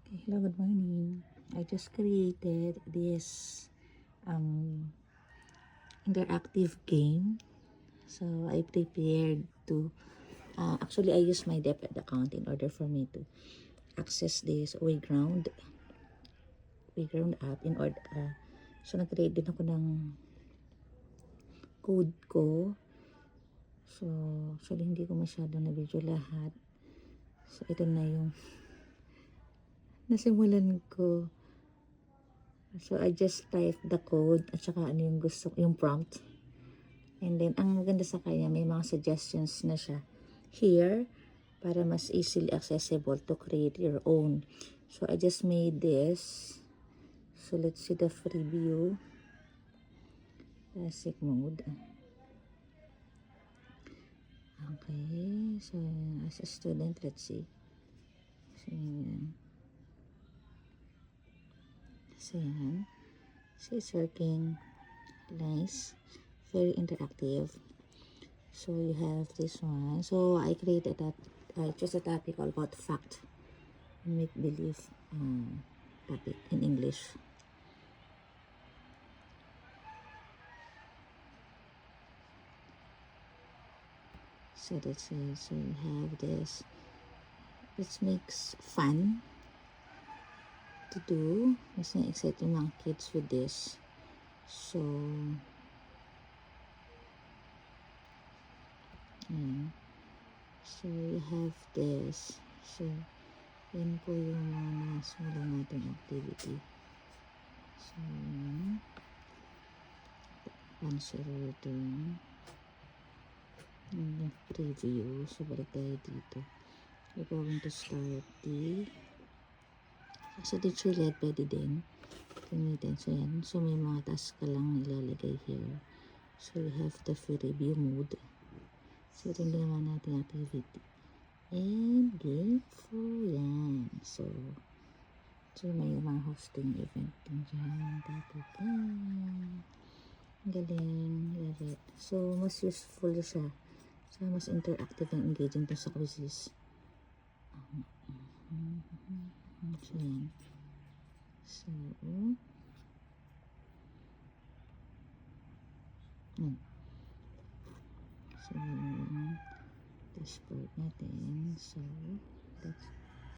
Okay, hello, good morning. I just created this interactive game. So I prepared to actually I use my DepEd account in order for me to access this Wayground app in order so nag-create din ako ng code ko. So actually hindi ko masyado na video lahat. So ito na yung nasimulan ko. So, I just type the code at saka ano yung gusto, yung prompt. And then, ang maganda sa kanya, may mga suggestions na siya here para mas easily accessible to create your own. So, I just made this. So, let's see the preview. Basic mode. Okay. So, as a student, let's see. So, yan. So, yan. So, it's working nice. Very interactive. So you have this one. So I created that. I chose a topic all about fact and make believe topic in English. So that's it. So you have this. It makes fun to do. Mas na-excite yung mga kids with this. So so you have this. So yan po yung mga nasimulan nating activity. So answer routine. Yung preview. So balik tayo dito. We're going to start the sa teacher led pwede din gamitin. So yan. So may mga task ka lang ilalagay here. So you have the free review mode. So ito yung ginawa natin activity. And game for yan. So may mga hosting event din dyan. Galing. Love it. So mas useful siya. So mas interactive and engaging to sa quizzes. So yan. So so dashboard natin. So that's